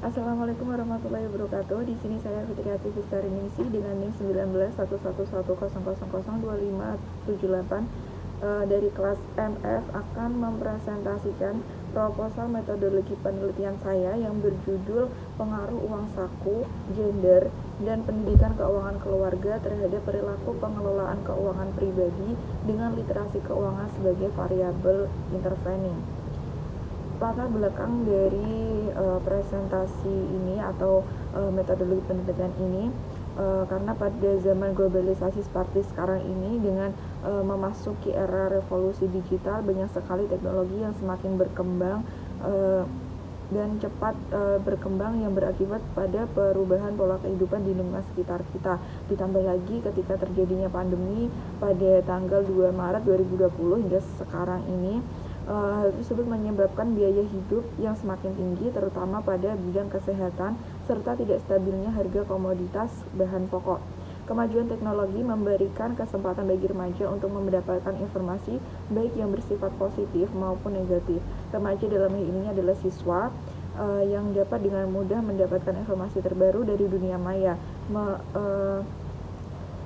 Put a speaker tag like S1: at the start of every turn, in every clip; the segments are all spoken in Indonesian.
S1: Assalamualaikum warahmatullahi wabarakatuh. Di sini saya Fitri Ningsi Ningsih dengan NIM 191111002578 dari kelas MF akan mempresentasikan proposal metodologi penelitian saya yang berjudul Pengaruh Uang Saku, Gender, dan Pendidikan Keuangan Keluarga terhadap Perilaku Pengelolaan Keuangan Pribadi dengan Literasi Keuangan sebagai Variabel Intervening. Latar belakang dari presentasi ini atau metodologi penelitian ini karena pada zaman globalisasi seperti sekarang ini dengan memasuki era revolusi digital, banyak sekali teknologi yang semakin berkembang dan cepat berkembang yang berakibat pada perubahan pola kehidupan di lingkungan sekitar kita. Ditambah lagi ketika terjadinya pandemi pada tanggal 2 Maret 2020 hingga sekarang ini, hal tersebut menyebabkan biaya hidup yang semakin tinggi terutama pada bidang kesehatan serta tidak stabilnya harga komoditas bahan pokok. Kemajuan teknologi memberikan kesempatan bagi remaja untuk mendapatkan informasi baik yang bersifat positif maupun negatif. Remaja dalam hal ini adalah siswa yang dapat dengan mudah mendapatkan informasi terbaru dari dunia maya,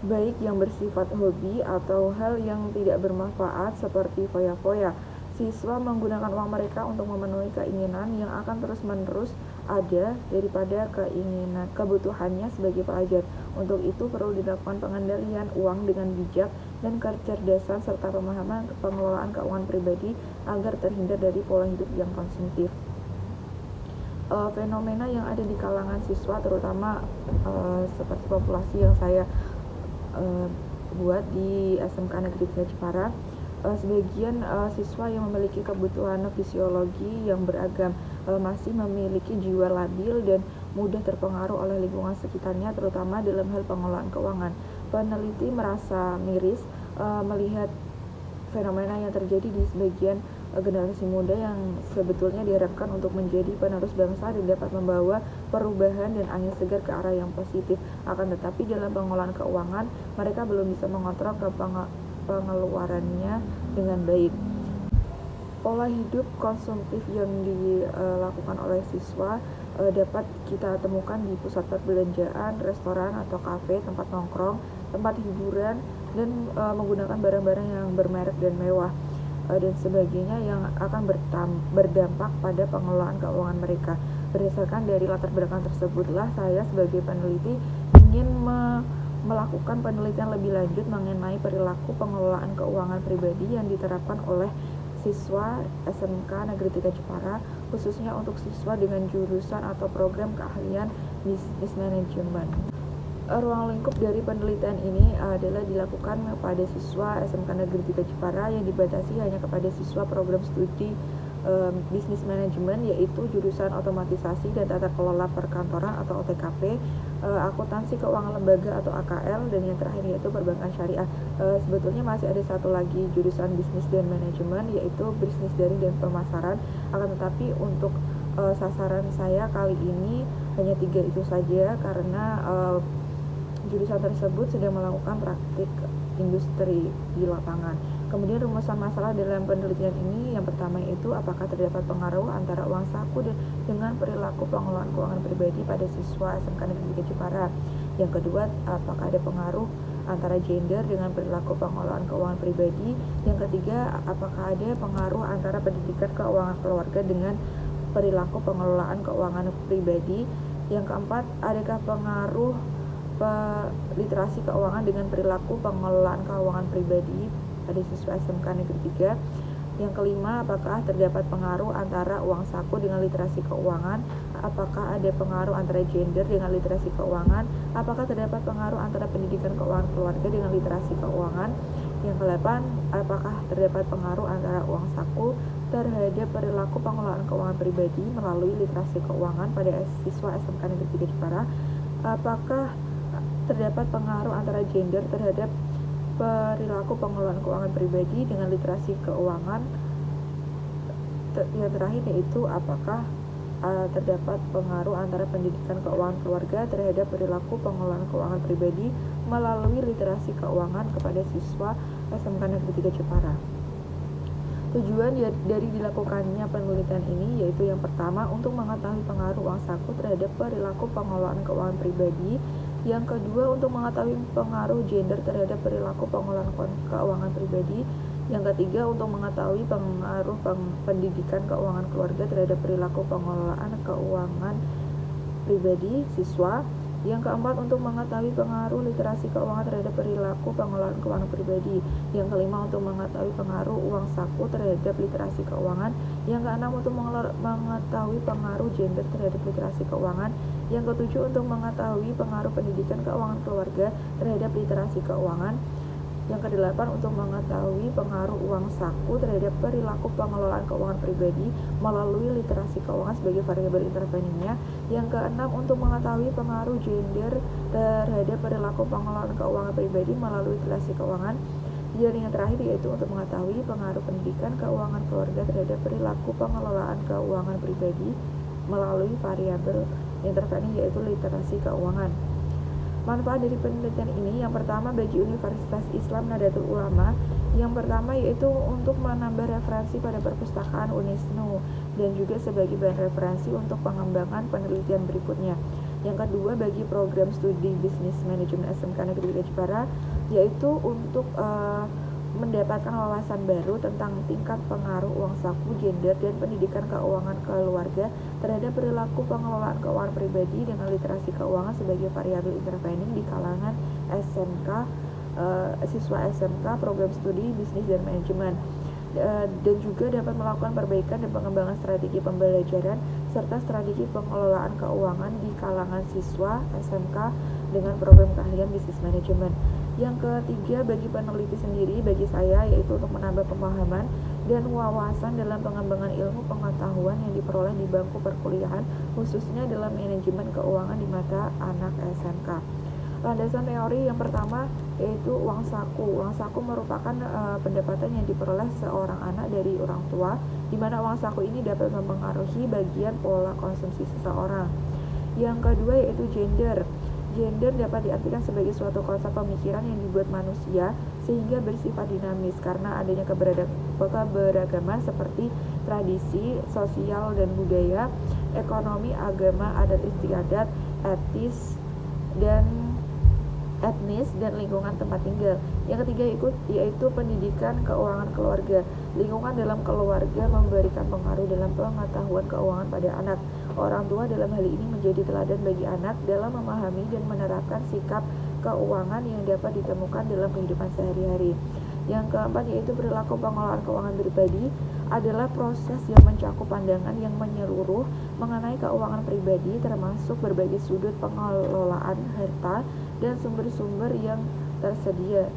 S1: baik yang bersifat hobi atau hal yang tidak bermanfaat seperti foya-foya. Siswa menggunakan uang mereka untuk memenuhi keinginan yang akan terus-menerus ada daripada kebutuhannya sebagai pelajar. Untuk itu perlu dilakukan pengendalian uang dengan bijak dan kecerdasan serta pemahaman pengelolaan keuangan pribadi agar terhindar dari pola hidup yang konsumtif. Fenomena yang ada di kalangan siswa terutama seperti populasi yang saya buat di SMK Negeri 3 Jepara, sebagian siswa yang memiliki kebutuhan fisiologi yang beragam masih memiliki jiwa labil dan mudah terpengaruh oleh lingkungan sekitarnya terutama dalam hal pengelolaan keuangan. Peneliti merasa miris melihat fenomena yang terjadi di sebagian generasi muda yang sebetulnya diharapkan untuk menjadi penerus bangsa dan dapat membawa perubahan dan angin segar ke arah yang positif. Akan tetapi dalam pengelolaan keuangan mereka belum bisa mengontrol pengeluarannya dengan baik. Pola hidup konsumtif yang dilakukan oleh siswa dapat kita temukan di pusat perbelanjaan, restoran atau kafe, tempat nongkrong, tempat hiburan, dan menggunakan barang-barang yang bermerek dan mewah dan sebagainya yang akan berdampak pada pengelolaan keuangan mereka. Berdasarkan dari latar belakang tersebutlah saya sebagai peneliti ingin melakukan penelitian lebih lanjut mengenai perilaku pengelolaan keuangan pribadi yang diterapkan oleh siswa SMK Negeri 3 Jepara, khususnya untuk siswa dengan jurusan atau program keahlian bisnis manajemen. Ruang lingkup dari penelitian ini adalah dilakukan pada siswa SMK Negeri 3 Jepara yang dibatasi hanya kepada siswa program studi bisnis manajemen, yaitu jurusan otomatisasi dan tata kelola perkantoran atau OTKP, akuntansi keuangan lembaga atau AKL, dan yang terakhir yaitu perbankan syariah. Sebetulnya masih ada satu lagi jurusan bisnis dan manajemen, yaitu bisnis daring dan pemasaran, akan tetapi untuk sasaran saya kali ini hanya 3 itu saja karena jurusan tersebut sedang melakukan praktik industri di lapangan. Kemudian rumusan masalah dalam penelitian ini yang pertama itu apakah terdapat pengaruh antara uang saku dengan perilaku pengelolaan keuangan pribadi pada siswa SMK Negeri 3 Jepara. Yang kedua, apakah ada pengaruh antara gender dengan perilaku pengelolaan keuangan pribadi. Yang ketiga, apakah ada pengaruh antara pendidikan keuangan keluarga dengan perilaku pengelolaan keuangan pribadi. Yang keempat, adakah pengaruh literasi keuangan dengan perilaku pengelolaan keuangan pribadi pada siswa SMK Negeri 3. Yang kelima, apakah terdapat pengaruh antara uang saku dengan literasi keuangan? Apakah ada pengaruh antara gender dengan literasi keuangan? Apakah terdapat pengaruh antara pendidikan keuangan keluarga dengan literasi keuangan? Yang kedelapan, apakah terdapat pengaruh antara uang saku terhadap perilaku pengelolaan keuangan pribadi melalui literasi keuangan pada siswa SMK Negeri 3 Jepara? Apakah terdapat pengaruh antara gender terhadap perilaku pengelolaan keuangan pribadi dengan literasi keuangan? Yang terakhir yaitu apakah terdapat pengaruh antara pendidikan keuangan keluarga terhadap perilaku pengelolaan keuangan pribadi melalui literasi keuangan kepada siswa SMK Negeri 3 Jepara. Tujuan dari dilakukannya penelitian ini yaitu yang pertama untuk mengetahui pengaruh uang saku terhadap perilaku pengelolaan keuangan pribadi, yang kedua untuk mengetahui pengaruh gender terhadap perilaku pengelolaan keuangan pribadi, yang ketiga untuk mengetahui pengaruh pendidikan keuangan keluarga terhadap perilaku pengelolaan keuangan pribadi siswa, yang keempat untuk mengetahui pengaruh literasi keuangan terhadap perilaku pengelolaan keuangan pribadi, yang kelima untuk mengetahui pengaruh uang saku terhadap literasi keuangan, yang keenam untuk mengetahui pengaruh gender terhadap literasi keuangan, yang ketujuh untuk mengetahui pengaruh pendidikan keuangan keluarga terhadap literasi keuangan, yang kedelapan untuk mengetahui pengaruh uang saku terhadap perilaku pengelolaan keuangan pribadi melalui literasi keuangan sebagai variabel interveningnya, yang keenam untuk mengetahui pengaruh gender terhadap perilaku pengelolaan keuangan pribadi melalui literasi keuangan, dan yang terakhir yaitu untuk mengetahui pengaruh pendidikan keuangan keluarga terhadap perilaku pengelolaan keuangan pribadi melalui variabel intervening yaitu literasi keuangan. Manfaat dari penelitian ini yang pertama bagi Universitas Islam Nahdlatul Ulama, yang pertama yaitu untuk menambah referensi pada perpustakaan UNISNU dan juga sebagai bahan referensi untuk pengembangan penelitian berikutnya. Yang kedua bagi program studi bisnis manajemen SMK Negeri Jepara yaitu untuk mendapatkan wawasan baru tentang tingkat pengaruh uang saku, gender, dan pendidikan keuangan keluarga terhadap perilaku pengelolaan keuangan pribadi dengan literasi keuangan sebagai variabel intervening di kalangan SMK, siswa SMK program studi bisnis dan manajemen, dan juga dapat melakukan perbaikan dan pengembangan strategi pembelajaran serta strategi pengelolaan keuangan di kalangan siswa SMK dengan program keahlian bisnis manajemen. Yang ketiga bagi peneliti sendiri bagi saya yaitu untuk menambah pemahaman dan wawasan dalam pengembangan ilmu pengetahuan yang diperoleh di bangku perkuliahan khususnya dalam manajemen keuangan di mata anak SMK. Landasan teori yang pertama yaitu uang saku. Uang saku merupakan pendapatan yang diperoleh seorang anak dari orang tua, di mana uang saku ini dapat mempengaruhi bagian pola konsumsi seseorang. Yang kedua yaitu gender. Gender dapat diartikan sebagai suatu konsep pemikiran yang dibuat manusia sehingga bersifat dinamis karena adanya keberagaman seperti tradisi, sosial dan budaya, ekonomi, agama, adat istiadat, etnis dan lingkungan tempat tinggal. Yang ketiga yaitu pendidikan keuangan keluarga. Lingkungan dalam keluarga memberikan pengaruh dalam pengetahuan keuangan pada anak. Orang tua dalam hal ini menjadi teladan bagi anak dalam memahami dan menerapkan sikap keuangan yang dapat ditemukan dalam kehidupan sehari-hari. Yang keempat yaitu perilaku pengelolaan keuangan pribadi adalah proses yang mencakup pandangan yang menyeluruh mengenai keuangan pribadi termasuk berbagai sudut pengelolaan harta dan sumber-sumber yang tersedia.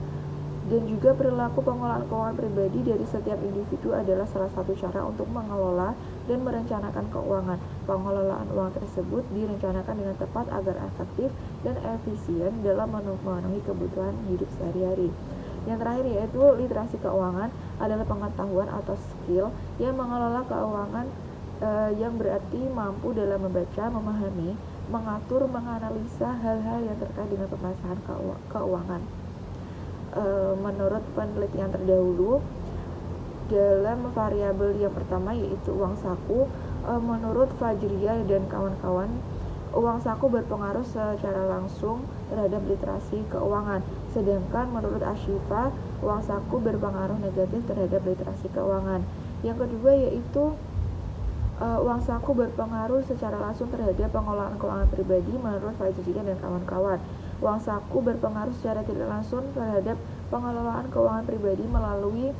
S1: Dan juga perilaku pengelolaan keuangan pribadi dari setiap individu adalah salah satu cara untuk mengelola dan merencanakan keuangan. Pengelolaan uang tersebut direncanakan dengan tepat agar efektif dan efisien dalam memenuhi kebutuhan hidup sehari-hari. Yang terakhir yaitu literasi keuangan adalah pengetahuan atau skill yang mengelola keuangan yang berarti mampu dalam membaca, memahami, mengatur, menganalisa hal-hal yang terkait dengan pemasaran keuangan. Menurut penelitian terdahulu dalam variabel yang pertama yaitu uang saku, menurut Fajria dan kawan-kawan, uang saku berpengaruh secara langsung terhadap literasi keuangan, sedangkan menurut Ashifa, uang saku berpengaruh negatif terhadap literasi keuangan. Yang kedua yaitu uang saku berpengaruh secara langsung terhadap pengelolaan keuangan pribadi menurut Fajria dan kawan-kawan. Uang saku berpengaruh secara tidak langsung terhadap pengelolaan keuangan pribadi melalui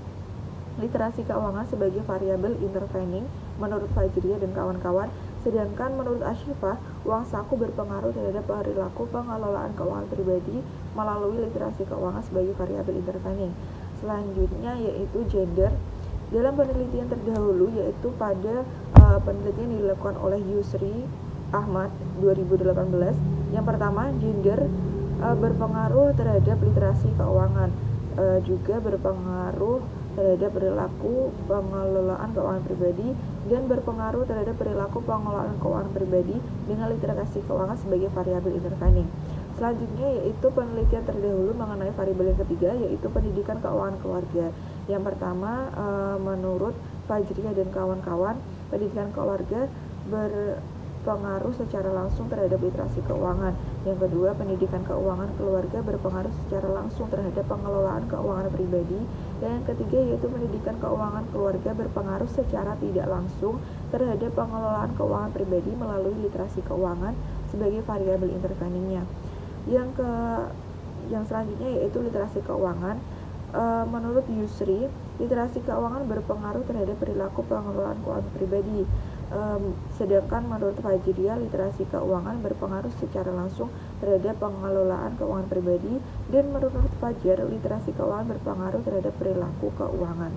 S1: literasi keuangan sebagai variabel intervening menurut Fajria dan kawan-kawan, sedangkan menurut Ashifa, uang saku berpengaruh terhadap perilaku pengelolaan keuangan pribadi melalui literasi keuangan sebagai variabel intervening. Selanjutnya yaitu gender. Dalam penelitian terdahulu yaitu pada penelitian dilakukan oleh Yusri Ahmad 2018, yang pertama gender berpengaruh terhadap literasi keuangan, juga berpengaruh terhadap perilaku pengelolaan keuangan pribadi dan berpengaruh terhadap perilaku pengelolaan keuangan pribadi dengan literasi keuangan sebagai variabel intervening. Selanjutnya yaitu penelitian terdahulu mengenai variabel yang ketiga, yaitu pendidikan keuangan keluarga. Yang pertama, menurut Fajriah dan kawan-kawan, pendidikan keluarga berpengaruh secara langsung terhadap literasi keuangan. Yang kedua, pendidikan keuangan keluarga berpengaruh secara langsung terhadap pengelolaan keuangan pribadi. Dan yang ketiga yaitu pendidikan keuangan keluarga berpengaruh secara tidak langsung terhadap pengelolaan keuangan pribadi melalui literasi keuangan sebagai variabel interveningnya. Yang selanjutnya yaitu literasi keuangan. Menurut Yusri, literasi keuangan berpengaruh terhadap perilaku pengelolaan keuangan pribadi. Sedangkan menurut Fajriah, literasi keuangan berpengaruh secara langsung terhadap pengelolaan keuangan pribadi, dan menurut Fajar, literasi keuangan berpengaruh terhadap perilaku keuangan.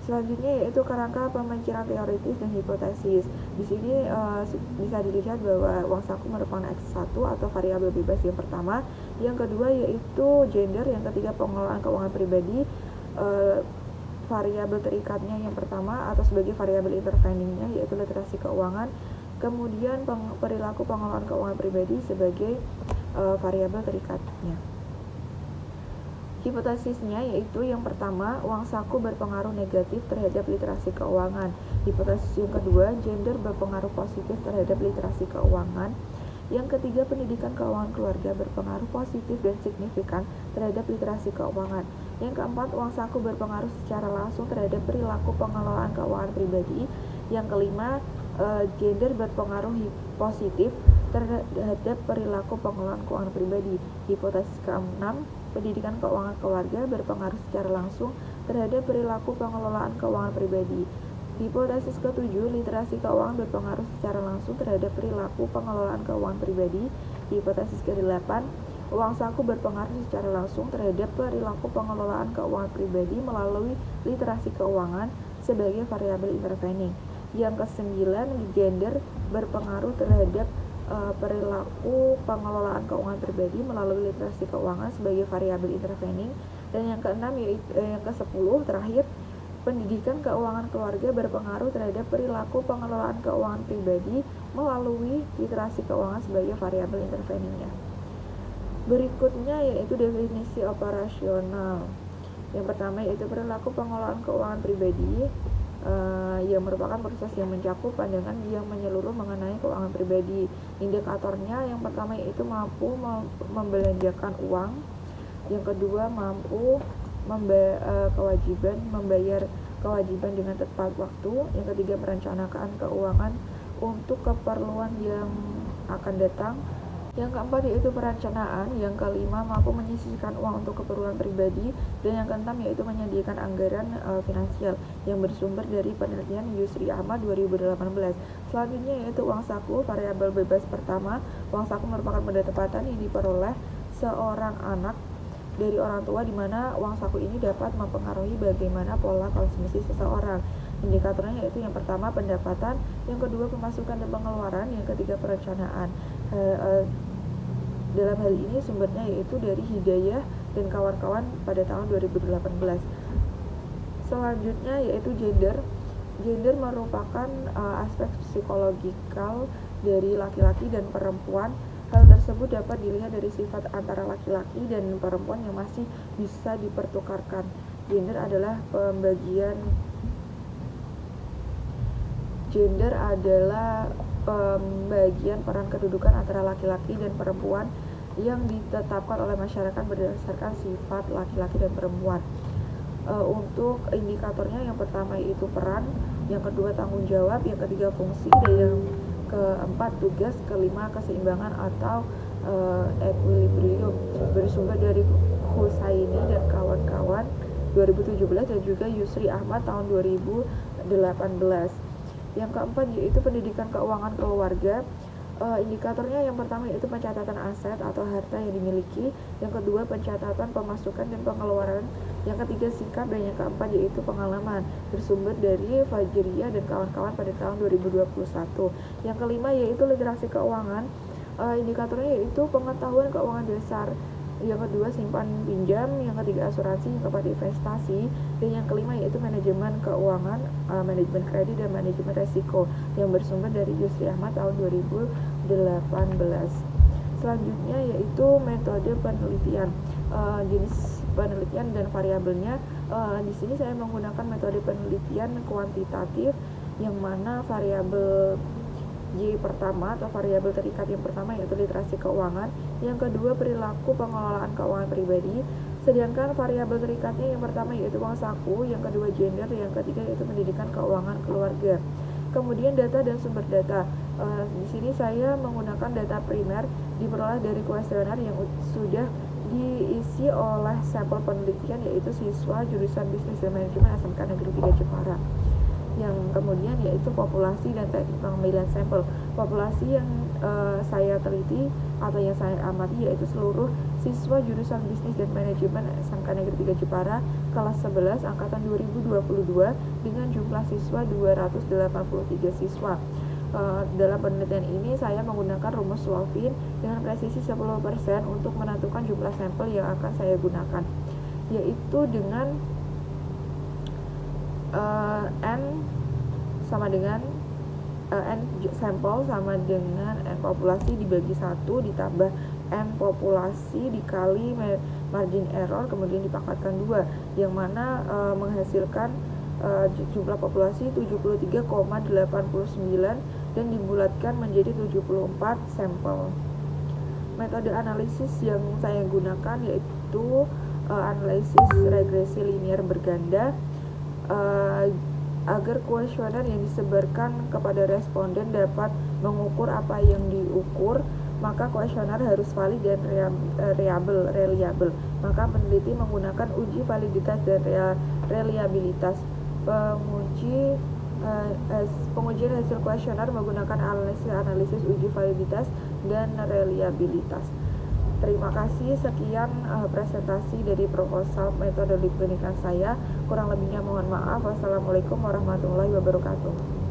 S1: Selanjutnya yaitu kerangka pemikiran teoritis dan hipotesis. Di sini bisa dilihat bahwa uang saku merupakan X1 atau variabel bebas yang pertama. Yang kedua yaitu gender, yang ketiga pengelolaan keuangan pribadi, variabel terikatnya yang pertama atau sebagai variabel interveningnya yaitu literasi keuangan. Kemudian perilaku pengelolaan keuangan pribadi sebagai variabel terikatnya. Hipotesisnya yaitu yang pertama, uang saku berpengaruh negatif terhadap literasi keuangan. Hipotesis yang kedua, gender berpengaruh positif terhadap literasi keuangan. Yang ketiga, pendidikan keuangan keluarga berpengaruh positif dan signifikan terhadap literasi keuangan. Yang keempat, uang saku berpengaruh secara langsung terhadap perilaku pengelolaan keuangan pribadi. Yang kelima, gender berpengaruh positif terhadap perilaku pengelolaan keuangan pribadi. Hipotesis keenam, pendidikan keuangan keluarga berpengaruh secara langsung terhadap perilaku pengelolaan keuangan pribadi. Hipotesis ketujuh, literasi keuangan berpengaruh secara langsung terhadap perilaku pengelolaan keuangan pribadi. Hipotesis ke-8, uang saku berpengaruh secara langsung terhadap perilaku pengelolaan keuangan pribadi melalui literasi keuangan sebagai variabel intervening. Yang ke-9, gender berpengaruh terhadap perilaku pengelolaan keuangan pribadi melalui literasi keuangan sebagai variabel intervening. Dan yang ke-6 yaitu yang ke-10 terakhir, pendidikan keuangan keluarga berpengaruh terhadap perilaku pengelolaan keuangan pribadi melalui literasi keuangan sebagai variabel interveningnya. Berikutnya yaitu definisi operasional. Yang pertama yaitu perilaku pengelolaan keuangan pribadi yang merupakan proses yang mencakup pandangan yang menyeluruh mengenai keuangan pribadi. Indikatornya yang pertama yaitu mampu membelanjakan uang, yang kedua mampu membayar kewajiban dengan tepat waktu, yang ketiga merencanakan keuangan untuk keperluan yang akan datang, yang keempat yaitu perencanaan, yang kelima mampu menyisihkan uang untuk keperluan pribadi, dan yang keenam yaitu menyediakan anggaran finansial yang bersumber dari penelitian Yusri Ahmad 2018. Selanjutnya yaitu uang saku, variabel bebas pertama. Uang saku merupakan benda tempatan yang diperoleh seorang anak dari orang tua, di mana uang saku ini dapat mempengaruhi bagaimana pola konsumsi seseorang. Indikatornya yaitu yang pertama pendapatan, yang kedua pemasukan dan pengeluaran, yang ketiga perencanaan. Dalam hal ini sumbernya yaitu dari Hidayah dan kawan-kawan pada tahun 2018. Selanjutnya yaitu gender. Gender merupakan aspek psikologikal dari laki-laki dan perempuan. Hal tersebut dapat dilihat dari sifat antara laki-laki dan perempuan yang masih bisa dipertukarkan. Gender adalah pembagian peran kedudukan antara laki-laki dan perempuan yang ditetapkan oleh masyarakat berdasarkan sifat laki-laki dan perempuan. Untuk indikatornya yang pertama yaitu peran, yang kedua tanggung jawab, yang ketiga fungsi, dan yang keempat tugas, kelima keseimbangan atau equilibrium. Bersumber dari Husaini dan kawan-kawan 2017 dan juga Yusri Ahmad tahun 2018. Yang keempat yaitu pendidikan keuangan keluarga. Indikatornya yang pertama yaitu pencatatan aset atau harta yang dimiliki, yang kedua pencatatan pemasukan dan pengeluaran, yang ketiga sikap, dan yang keempat yaitu pengalaman. Bersumber dari Fajriah dan kawan-kawan pada tahun 2021. Yang kelima yaitu literasi keuangan. Indikatornya yaitu pengetahuan keuangan dasar, yang kedua simpan pinjam, yang ketiga asuransi, yang keempat investasi, dan yang kelima yaitu manajemen keuangan, manajemen kredit, dan manajemen resiko, yang bersumber dari Yusri Ahmad tahun 2018. Selanjutnya yaitu metode penelitian. Jenis penelitian dan variabelnya. Di sini saya menggunakan metode penelitian kuantitatif, yang mana variabel Y pertama atau variabel terikat yang pertama yaitu literasi keuangan, yang kedua perilaku pengelolaan keuangan pribadi, sedangkan variabel terikatnya yang pertama yaitu uang saku, yang kedua gender, yang ketiga yaitu pendidikan keuangan keluarga. Kemudian data dan sumber data. Di sini saya menggunakan data primer diperoleh dari kuesioner yang sudah diisi oleh sampel penelitian yaitu siswa jurusan bisnis dan manajemen SMK Negeri 3 Jepara. Yang kemudian yaitu populasi dan teknik pengambilan sampel. Populasi yang saya teliti atau yang saya amati yaitu seluruh siswa jurusan bisnis dan manajemen SMK Negeri 3 Jepara kelas 11 angkatan 2022 dengan jumlah siswa 283 siswa. Dalam penelitian ini saya menggunakan rumus Swaffin dengan presisi 10% untuk menentukan jumlah sampel yang akan saya gunakan, yaitu dengan N sama dengan N sampel sama dengan N populasi dibagi 1 ditambah N populasi dikali margin error kemudian dipangkatkan 2, yang mana menghasilkan jumlah populasi 73,89 dan dibulatkan menjadi 74 sampel. Metode analisis yang saya gunakan yaitu analisis regresi linear berganda. Agar kuesioner yang disebarkan kepada responden dapat mengukur apa yang diukur, maka kuesioner harus valid dan reliable. Maka peneliti menggunakan uji validitas dan reliabilitas. Pengujian hasil kuesioner menggunakan analisis uji validitas dan reliabilitas. Terima kasih, sekian presentasi dari proposal metode lead pendidikan saya. Kurang lebihnya mohon maaf. Wassalamualaikum warahmatullahi wabarakatuh.